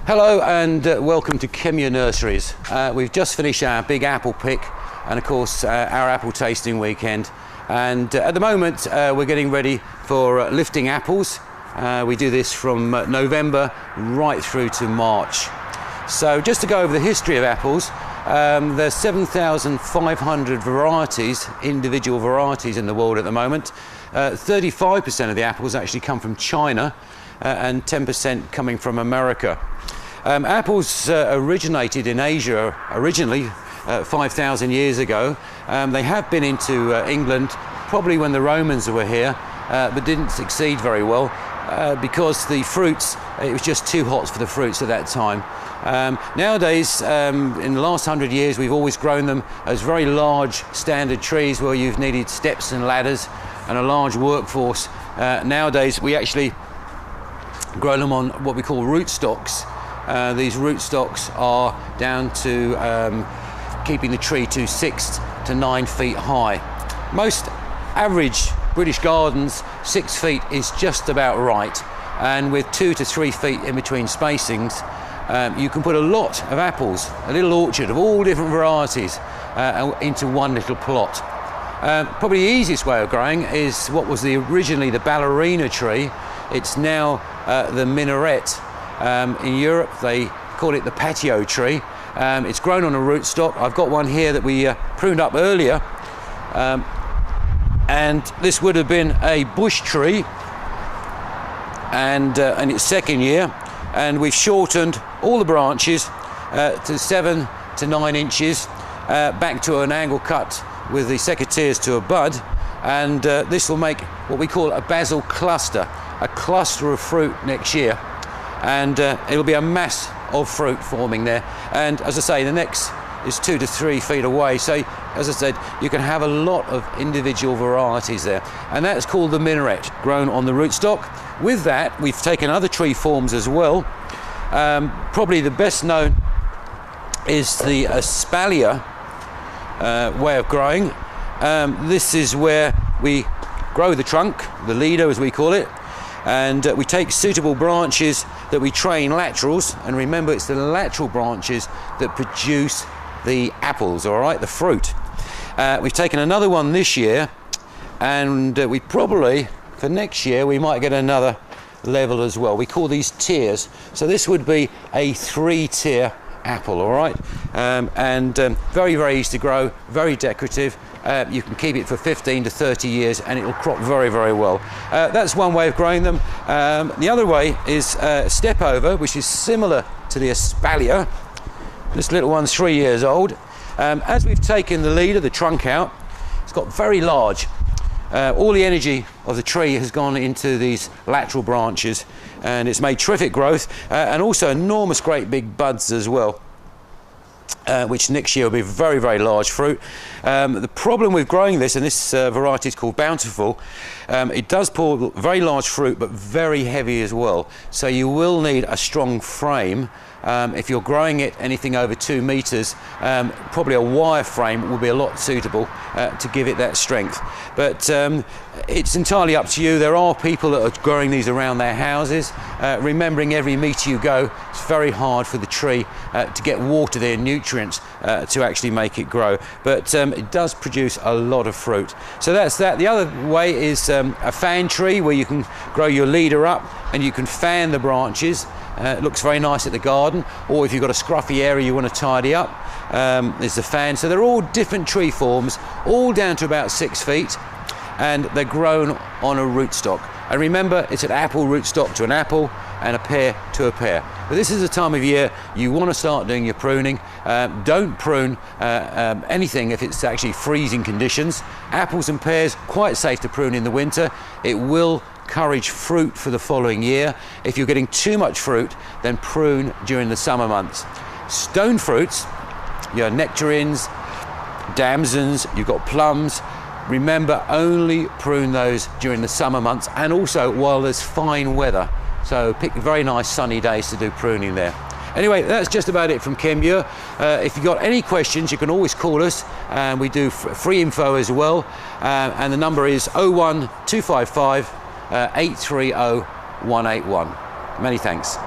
Hello and welcome to Kemya Nurseries. We've just finished our big apple pick and of course our apple tasting weekend, and at the moment we're getting ready for lifting apples. We do this from November right through to March. So just to go over the history of apples, there's 7,500 varieties, individual varieties in the world at the moment. 35% of the apples actually come from China and 10% coming from America. Apples originated in Asia originally 5,000 years ago. They have been into England probably when the Romans were here, but didn't succeed very well because the fruits, it was just too hot for the fruits at that time. Nowadays, in the last 100 years, we've always grown them as very large standard trees where you've needed steps and ladders and a large workforce. Nowadays, we actually grow them on what we call rootstocks. These rootstocks are down to keeping the tree to 6 to 9 feet high. Most average British gardens, 6 feet is just about right, and with 2 to 3 feet in between spacings, you can put a lot of apples, a little orchard of all different varieties, into one little plot. Probably the easiest way of growing is what was originally the ballerina tree. It's now the minaret. In Europe they call it the patio tree. It's grown on a rootstock. I've got one here that we pruned up earlier, and this would have been a bush tree, and in its second year, and we've shortened all the branches to 7 to 9 inches back to an angle cut with the secateurs to a bud, and this will make what we call a basil cluster, a cluster of fruit next year, and it'll be a mass of fruit forming there. And as I say, the next is 2 to 3 feet away, so as I said, you can have a lot of individual varieties there, and that's called the minaret, grown on the rootstock. With that, we've taken other tree forms as well. Probably the best known is the espalier way of growing. This is where we grow the trunk, the leader as we call it, and we take suitable branches that we train laterals, and remember it's the lateral branches that produce the apples, all right, the fruit. We've taken another one this year, and we probably, for next year, we might get another level as well. We call these tiers. So this would be a 3-tier apple, all right, and very, very easy to grow, very decorative. You can keep it for 15 to 30 years and it will crop very, very well. That's one way of growing them. The other way is step over, which is similar to the espalier. This little one's 3 years old. As we've taken the leader, the trunk out, it's got very large. All the energy of the tree has gone into these lateral branches, and it's made terrific growth, and also enormous great big buds as well, which next year will be very, very large fruit. The problem with growing this, and this variety is called Bountiful, it does pull very large fruit but very heavy as well, so you will need a strong frame. If you're growing it anything over 2 meters, probably a wire frame will be a lot suitable to give it that strength. But it's entirely up to you. There are people that are growing these around their houses. Remembering every meter you go, it's very hard for the tree to get water there, nutrients, to actually make it grow. But it does produce a lot of fruit. So that's that. The other way is a fan tree, where you can grow your leader up and you can fan the branches. It looks very nice at the garden, or if you've got a scruffy area you want to tidy up, there's the fan. So they're all different tree forms, all down to about 6 feet, and they're grown on a rootstock. And remember, it's an apple rootstock to an apple and a pear to a pear. But this is the time of year you want to start doing your pruning. Don't prune anything if it's actually freezing conditions. Apples and pears, quite safe to prune in the winter. It will encourage fruit for the following year. If you're getting too much fruit, then prune during the summer months. Stone fruits, your nectarines, damsons, you've got plums. Remember, only prune those during the summer months, and also while there's fine weather. So pick very nice sunny days to do pruning there. Anyway, that's just about it from Kemya. If you've got any questions, you can always call us, and we do free info as well. And the number is 01255 830 181. Many thanks.